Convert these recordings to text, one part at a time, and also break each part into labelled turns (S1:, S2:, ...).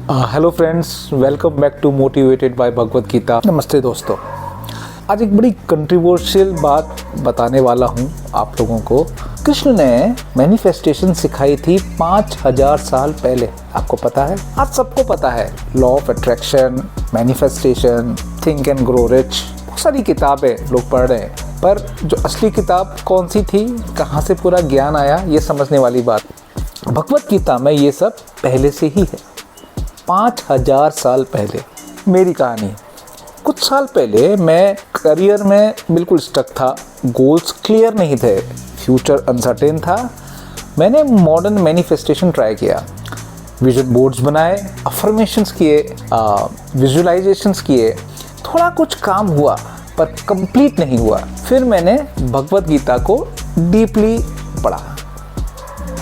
S1: Hello friends, welcome back to motivated by Bhagavad Gita. नमस्ते दोस्तों, आज एक बड़ी कंट्रोवर्शियल बात बताने वाला हूँ आप लोगों को। कृष्ण ने मैनिफेस्टेशन सिखाई थी 5000 साल पहले। आपको पता है? आज सबको पता है। Law of attraction, manifestation, think and grow rich, बहुत सारी किताबें लोग पढ़ रहे हैं, पर जो असली किताब कौन सी थी, कहाँ से पूरा ज्ञान आया, ये समझने वाली बात। भगवत गीता में ये सब पहले से ही है। 5000 साल पहले मेरी कहानी। कुछ साल पहले मैं करियर में बिल्कुल स्टक था, गोल्स क्लियर नहीं थे, फ्यूचर अनसर्टेन था। मैंने मॉडर्न मैनिफेस्टेशन ट्राई किया, विजन बोर्ड्स बनाए, अफर्मेशंस किए, विजुअलाइजेशंस किए, थोड़ा कुछ काम हुआ पर कंप्लीट नहीं हुआ। फिर मैंने भगवत गीता को डीपली पढ़ा।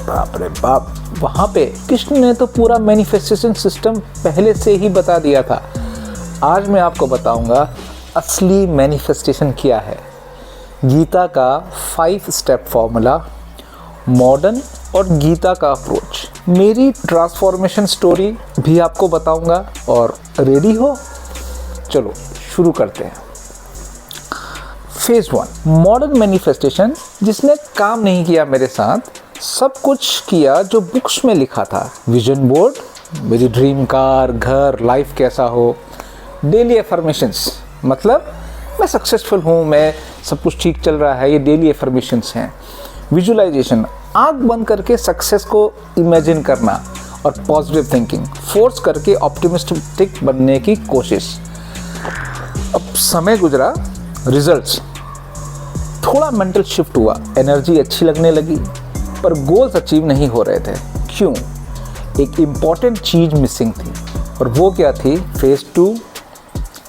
S1: बाप रे बाप, वहाँ पे कृष्ण ने तो पूरा मैनिफेस्टेशन सिस्टम पहले से ही बता दिया था। आज मैं आपको बताऊंगा असली मैनिफेस्टेशन क्या है। गीता का 5 स्टेप फॉर्मूला, मॉडर्न और गीता का अप्रोच, मेरी ट्रांसफॉर्मेशन स्टोरी भी आपको बताऊंगा। और रेडी हो? चलो शुरू करते हैं। Phase 1 modern manifestation. जिसने काम नहीं किया मेरे साथ, सब कुछ किया जो बुक्स में लिखा था। विजन बोर्ड, मेरी ड्रीम कार, घर, लाइफ कैसा हो। डेली एफर्मेशंस, मतलब मैं सक्सेसफुल हूँ, मैं सब कुछ ठीक चल रहा है, ये डेली एफर्मेशंस हैं। विजुअलाइजेशन, आँख बंद करके सक्सेस को इमेजिन करना। और पॉजिटिव थिंकिंग, फोर्स करके ऑप्टिमिस्टिक बनने की कोशिश। अब समय गुजरा, रिजल्ट्स, थोड़ा मेंटल शिफ्ट हुआ, एनर्जी अच्छी लगने लगी, पर गोल्स अचीव नहीं हो रहे थे। क्यों? एक इम्पॉर्टेंट चीज़ मिसिंग थी, और वो क्या थी? फेज 2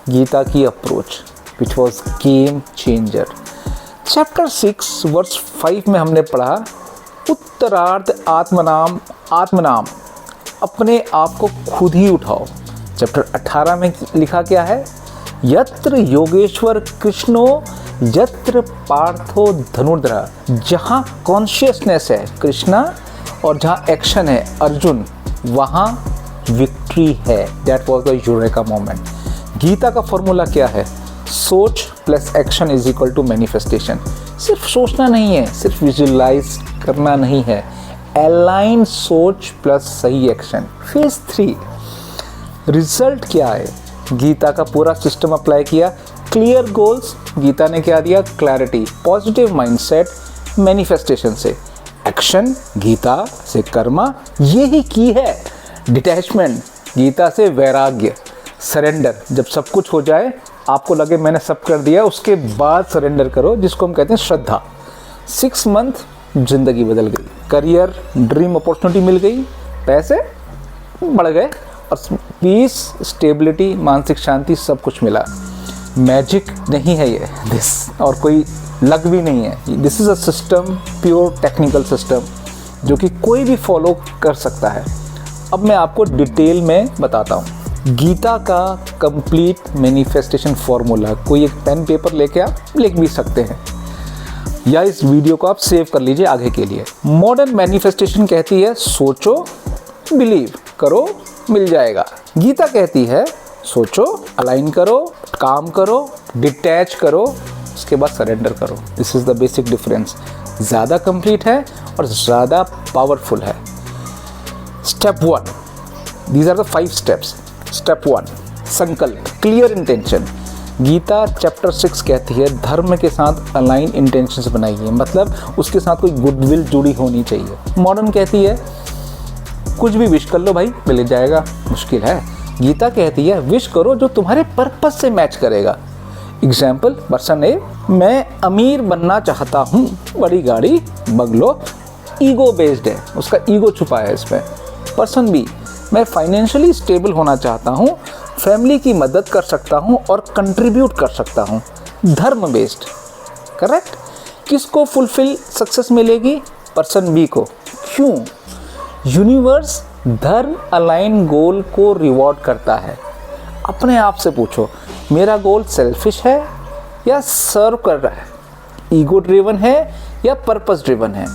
S1: गीता की approach, which was game changer. Chapter 6 verse 5 में हमने पढ़ा, उत्तरार्ध आत्मनाम, अपने आप को खुद ही उठाओ। चैप्टर 18 में लिखा क्या है? यत्र योगेश्वर कृष्णो यत्र पार्थो धनुर्धर। जहाँ कॉन्शियसनेस है कृष्णा और जहाँ एक्शन है अर्जुन, वहाँ विक्ट्री है। That was the eureka moment. Gita का फॉर्मूला क्या है? सोच plus action is equal to manifestation. सिर्फ सोचना नहीं है, सिर्फ विजुअलाइज करना नहीं है, अलाइन सोच प्लस सही एक्शन। फेज 3 रिजल्ट क्या है? गीता का पूरा सिस्टम अप्लाई किया, क्लियर गोल्स, गीता ने क्या दिया? क्लैरिटी। पॉजिटिव माइंडसेट, मैनिफेस्टेशन से एक्शन, गीता से कर्मा, यही की है। डिटैचमेंट, गीता से वैराग्य, सरेंडर। जब सब कुछ हो जाए, आपको लगे मैंने सब कर दिया, उसके बाद सरेंडर करो, जिसको हम कहते हैं श्रद्धा। 6 मंथ जिंदगी बदल गई, करियर, ड्रीम अपॉर्चुनिटी मिल गई, पैसे बढ़ गए, और पीस, स्टेबिलिटी, मानसिक शांति, सब कुछ मिला। मैजिक नहीं है ये दिस, और कोई लक भी नहीं है। This is a system, pure technical system, जो कि कोई भी फॉलो कर सकता है। अब मैं आपको डिटेल में बताता हूँ गीता का कंप्लीट मैनिफेस्टेशन फॉर्मूला। कोई एक पेन पेपर लेके आप लिख भी सकते हैं, या इस वीडियो को आप सेव कर लीजिए आगे के लिए। मॉडर्न मैनिफेस्टेशन कहती है सोचो, बिलीव करो, मिल जाएगा। गीता कहती है सोचो, अलाइन करो, काम करो, डिटैच करो, उसके बाद सरेंडर करो। This is the basic difference. ज़्यादा कंप्लीट है और ज़्यादा पावरफुल है। Step 1, these are the 5 steps. Step 1 संकल्प, क्लियर इंटेंशन। गीता चैप्टर 6 कहती है धर्म के साथ अलाइन इंटेंशंस बनाइए, मतलब उसके साथ कोई गुडविल जुड़ी होनी चाहिए। मॉडर्न कहती है कुछ भी विश कर लो भाई, मिल जाएगा, मुश्किल है। गीता कहती है विश करो जो तुम्हारे पर्पस से मैच करेगा। एग्जाम्पल, पर्सन ए, मैं अमीर बनना चाहता हूँ, बड़ी गाड़ी, बंगलो, ईगो बेस्ड है, उसका ईगो छुपा है इसमें। पर्सन बी, मैं फाइनेंशियली स्टेबल होना चाहता हूँ, फैमिली की मदद कर सकता हूँ और कंट्रीब्यूट कर सकता हूँ, धर्म बेस्ड। करेक्ट? किसको फुलफिल सक्सेस मिलेगी? पर्सन बी को। क्यों? यूनिवर्स धर्म अलाइन गोल को रिवॉर्ड करता है। अपने आप से पूछो, मेरा गोल सेल्फिश है या सर्व कर रहा है? ईगो ड्रिवन है या पर्पस ड्रिवन है?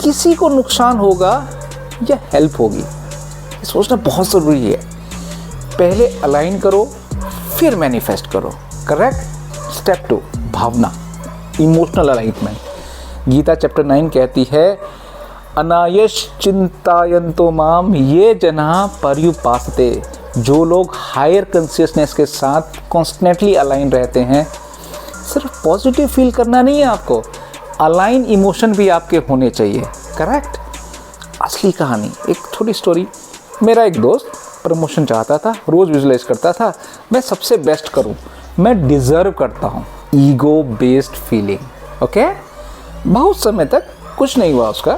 S1: किसी को नुकसान होगा या हेल्प होगी? सोचना बहुत ज़रूरी है। पहले अलाइन करो फिर मैनिफेस्ट करो। करेक्ट। स्टेप 2 भावना, इमोशनल अलाइनमेंट। गीता चैप्टर 9 कहती है अनायश चिंतायन्तो माम ये जना पर्युपासते। जो लोग हायर कॉन्शियसनेस के साथ कॉन्स्टेंटली अलाइन रहते हैं, सिर्फ पॉजिटिव फील करना नहीं है आपको, अलाइन इमोशन भी आपके होने चाहिए। करेक्ट। असली कहानी, एक थोड़ी स्टोरी। मेरा एक दोस्त प्रमोशन चाहता था, रोज़ विजुलाइज करता था मैं सबसे बेस्ट करूं, मैं डिज़र्व करता हूं। Ego based feeling. ओके। बहुत समय तक कुछ नहीं हुआ उसका।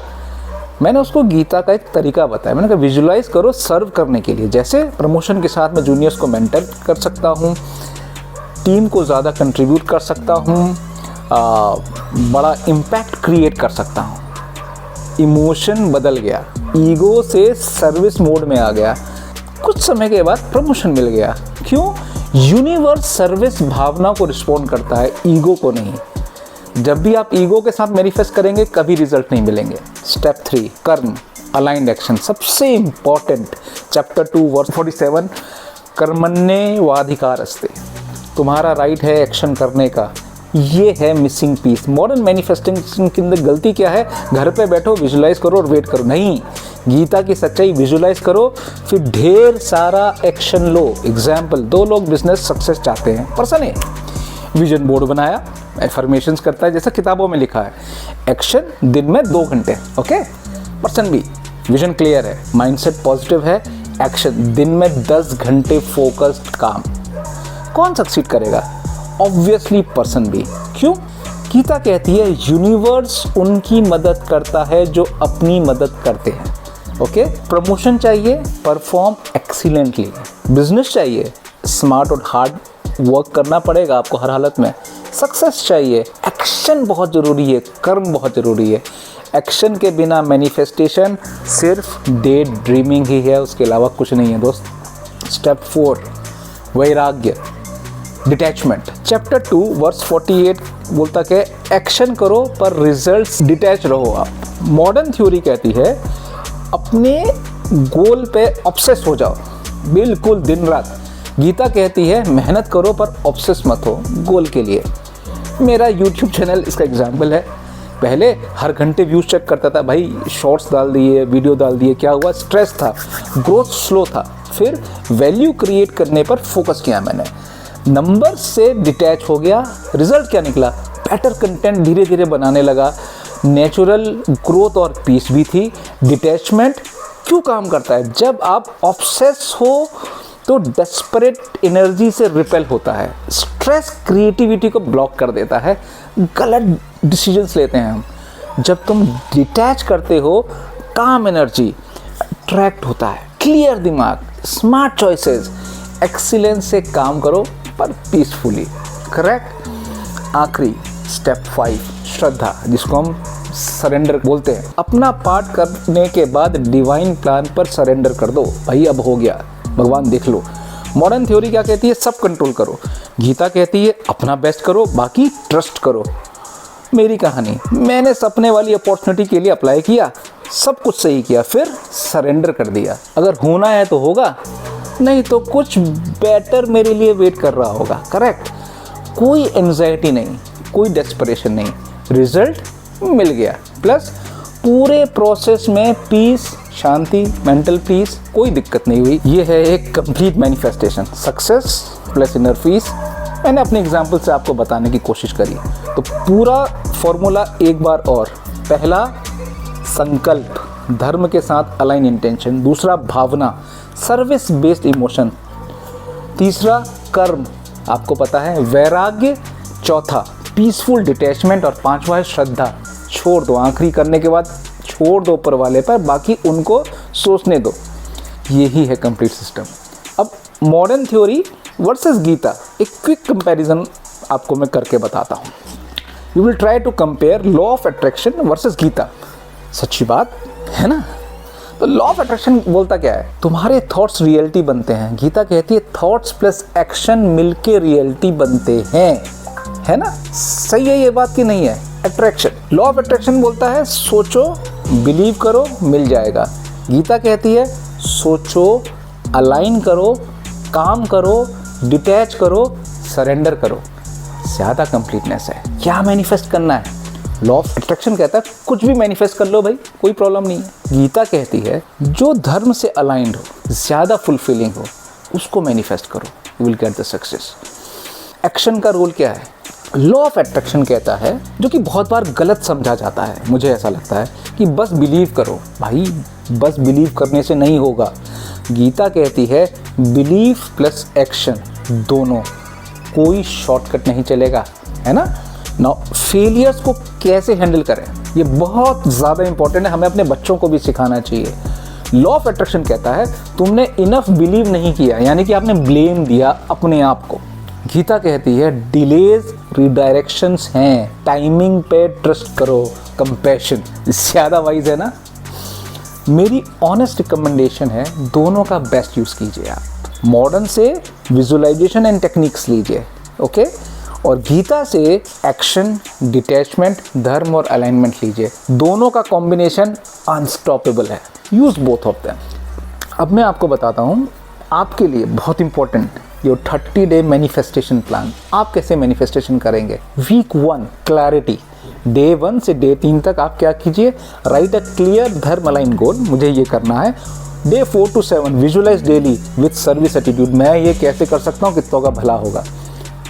S1: मैंने उसको गीता का एक तरीका बताया। मैंने कहा विजुलाइज करो सर्व करने के लिए, जैसे प्रमोशन के साथ मैं जूनियर्स को मेंटर कर सकता हूँ, टीम को ज़्यादा कंट्रीब्यूट कर सकता हूँ, बड़ा इम्पैक्ट क्रिएट कर सकता हूँ। इमोशन बदल गया, ईगो से सर्विस मोड में आ गया। कुछ समय के बाद प्रमोशन मिल गया। क्यों? यूनिवर्स सर्विस भावना को रिस्पॉन्ड करता है, ईगो को नहीं। जब भी आप ईगो के साथ मैनिफेस्ट करेंगे कभी रिजल्ट नहीं मिलेंगे। स्टेप 3 कर्म, अलाइंड एक्शन। सबसे इंपॉर्टेंट चैप्टर 2 वर्स 47 कर्मण्येवाधिकारस्ते। तुम्हारा राइट है एक्शन करने का। ये है मिसिंग पीस। मॉडर्न मैनिफेस्टेशन के अंदर गलती क्या है? घर पे बैठो, विजुलाइज करो और वेट करो। नहीं, गीता की सच्चाई विजुलाइज करो फिर ढेर सारा एक्शन लो। एग्जाम्पल, 2 लोग बिजनेस सक्सेस चाहते हैं। पर्सन ए विजन बोर्ड बनाया, एफर्मेशंस करता है जैसा किताबों में लिखा है, एक्शन दिन में 2 घंटे। Okay. Person B vision clear है, माइंडसेट पॉजिटिव है, एक्शन दिन में 10 घंटे फोकस्ड काम। कौन सक्सीड करेगा? Obviously person B. क्यों? गीता कहती है यूनिवर्स उनकी मदद करता है जो अपनी मदद करते हैं। ओके। प्रमोशन चाहिए, परफॉर्म एक्सीलेंटली। बिजनेस चाहिए, स्मार्ट और हार्ड वर्क करना पड़ेगा आपको हर हालत में। सक्सेस चाहिए, एक्शन बहुत ज़रूरी है, कर्म बहुत ज़रूरी है। एक्शन के बिना मैनिफेस्टेशन सिर्फ डे ड्रीमिंग ही है, उसके अलावा कुछ नहीं है दोस्त। स्टेप 4 वैराग्य, डिटैचमेंट। चैप्टर 2 वर्स 48 बोलता है एक्शन करो पर रिजल्ट्स डिटैच रहो आप। मॉडर्न थ्योरी कहती है अपने गोल पे ऑब्सेस हो जाओ, बिल्कुल दिन रात। गीता कहती है मेहनत करो पर ऑब्सेस मत हो गोल के लिए। मेरा यूट्यूब चैनल इसका एग्जाम्पल है। पहले हर घंटे व्यूज चेक करता था, भाई शॉर्ट्स डाल दिए, वीडियो डाल दिए, क्या हुआ? स्ट्रेस था, ग्रोथ स्लो था। फिर वैल्यू क्रिएट करने पर फोकस किया मैंने, नंबर से डिटैच हो गया। रिजल्ट क्या निकला? बेटर कंटेंट धीरे धीरे बनाने लगा, नेचुरल ग्रोथ और पीस भी थी। डिटैचमेंट क्यों काम करता है? जब आप ऑब्सेस हो तो डेस्परेट एनर्जी से रिपेल होता है। स्ट्रेस क्रिएटिविटी को ब्लॉक कर देता है, गलत डिसीजंस लेते हैं हम। जब तुम डिटैच करते हो, काम एनर्जी अट्रैक्ट होता है, क्लियर दिमाग, स्मार्ट चॉइसेस, एक्सीलेंस से काम करो पर पीसफुली। करेक्ट। आखिरी स्टेप 5 श्रद्धा, जिसको हम सरेंडर बोलते हैं। अपना पार्ट करने के बाद डिवाइन प्लान पर सरेंडर कर दो। भाई अब हो गया, भगवान देख लो। मॉडर्न थ्योरी क्या कहती है? सब कंट्रोल करो। गीता कहती है अपना बेस्ट करो, बाकी ट्रस्ट करो। मेरी कहानी, मैंने सपने वाली अपॉर्चुनिटी के लिए अप्लाई किया, सब कुछ सही किया, फिर सरेंडर कर दिया। अगर होना है तो होगा, नहीं तो कुछ बेटर मेरे लिए वेट कर रहा होगा। करेक्ट। कोई एंजाइटी नहीं, कोई डेस्परेशन नहीं, रिजल्ट मिल गया। प्लस पूरे प्रोसेस में पीस, शांति, मेंटल पीस, कोई दिक्कत नहीं हुई। ये है एक complete manifestation, success plus inner peace. मैंने अपने एग्जाम्पल से आपको बताने की कोशिश करी। तो पूरा फॉर्मूला एक बार और। पहला संकल्प, धर्म के साथ अलाइन इंटेंशन। दूसरा भावना, सर्विस बेस्ड इमोशन। तीसरा कर्म, आपको पता है, वैराग्य। चौथा पीसफुल डिटैचमेंट और 5वां है श्रद्धा। छोड़ दो, आखिरी करने के बाद छोड़ दो ऊपर वाले पर, बाकी उनको सोचने दो। यही है कंप्लीट सिस्टम। अब मॉडर्न थ्योरी वर्सेस गीता, एक क्विक कंपैरिजन आपको मैं करके बताता हूँ। We will try to compare law of attraction versus Gita. सच्ची बात है ना? तो लॉ ऑफ अट्रैक्शन बोलता क्या है? तुम्हारे थॉट्स रियलिटी बनते हैं। गीता कहती है थॉट्स प्लस एक्शन मिलके रियलिटी बनते हैं। है ना? सही है ये बात कि नहीं है? अट्रैक्शन, लॉ ऑफ अट्रैक्शन बोलता है सोचो, बिलीव करो, मिल जाएगा। गीता कहती है सोचो, अलाइन करो, काम करो, डिटैच करो, सरेंडर करो, ज़्यादा कंप्लीटनेस है। क्या मैनिफेस्ट करना है? लॉ ऑफ अट्रैक्शन कहता है कुछ भी मैनिफेस्ट कर लो भाई, कोई प्रॉब्लम नहीं है। गीता कहती है जो धर्म से अलाइंड हो, ज़्यादा फुलफिलिंग हो, उसको मैनिफेस्ट करो, you will get the success. Action का रोल क्या है? लॉ ऑफ अट्रैक्शन कहता है, जो कि बहुत बार गलत समझा जाता है, मुझे ऐसा लगता है कि बस बिलीव करो। भाई बस बिलीव करने से नहीं होगा। गीता कहती है बिलीव प्लस एक्शन दोनों, कोई शॉर्टकट नहीं चलेगा, है ना। नाउ फेलियर्स को कैसे हैंडल करें, ये बहुत ज़्यादा इंपॉर्टेंट है, हमें अपने बच्चों को भी सिखाना चाहिए। लॉ ऑफ अट्रैक्शन कहता है तुमने इनफ बिलीव नहीं किया, यानी कि आपने ब्लेम दिया अपने आप को। गीता कहती है डिलेज रिडायरेक्शंस हैं, टाइमिंग पे ट्रस्ट करो, कंपैशन। ज़्यादा वाइज है ना। मेरी ऑनेस्ट रिकमेंडेशन है दोनों का बेस्ट यूज़ कीजिए आप। मॉडर्न से विजुअलाइजेशन एंड टेक्निक्स लीजिए, ओके, और गीता से एक्शन, डिटैचमेंट, धर्म और अलाइनमेंट लीजिए। दोनों का कॉम्बिनेशन अनस्टॉपेबल है। Use both of them. अब मैं आपको बताता हूँ आपके लिए बहुत important your 30 day manifestation plan. आप कैसे मैनिफेस्टेशन करेंगे? Week 1 clarity. डे 1 से डे 3 तक आप क्या कीजिए? Write a clear dharma align goal, मुझे ये करना है। Day 4 to 7 visualise daily with service attitude, मैं ये कैसे कर सकता हूँ, कितनों का भला होगा।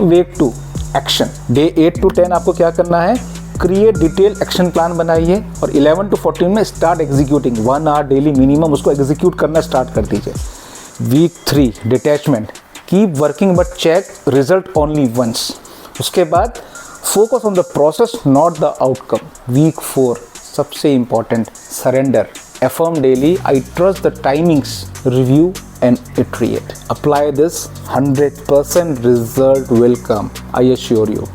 S1: Week 2 action. डे 8 to 10 आपको क्या करना है? क्रिएट डिटेल एक्शन प्लान बनाइए और 11 to 14 में start executing. 1 hour daily minimum उसको एग्जीक्यूट करना स्टार्ट कर दीजिए। Week 3 detachment. Keep working but check result only once. उसके बाद focus on the process not the outcome. Week 4 सबसे important, surrender. Affirm daily, I trust the timings, review and iterate. Apply this, 100% result will come, I assure you.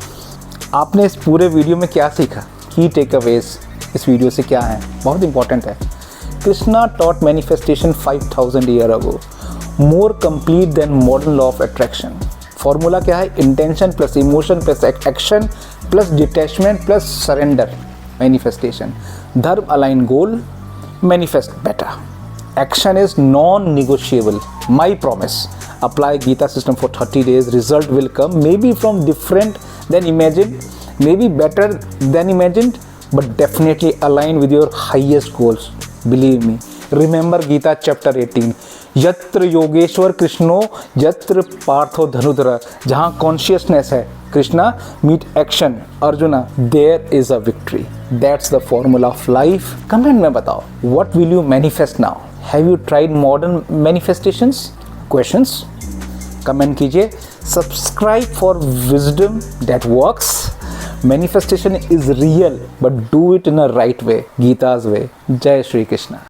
S1: आपने इस पूरे video में क्या सीखा? Key takeaways इस वीडियो से क्या है? बहुत इंपॉर्टेंट है। Krishna taught manifestation 5000 years ago, more complete than modern law of attraction. Formula क्या है? Intention plus emotion plus action plus detachment plus surrender, manifestation. धर्म align goal, manifest better. Action is non-negotiable. My promise. Apply Gita system for 30 days. Result will come. Maybe from different than imagined. Maybe better than imagined. But definitely align with your highest goals. Believe me. Remember Gita chapter 18. यत्र योगेश्वर कृष्णो यत्र पार्थो धनुधर। जहाँ consciousness है Krishna, meet action Arjuna, there is a victory. That's the formula of life. Comment में बताओ what will you manifest now? Have you tried modern manifestations? Questions comment कीजिए। Subscribe for wisdom that works. Manifestation is real but do it in a right way, Gita's way. जय श्री कृष्ण।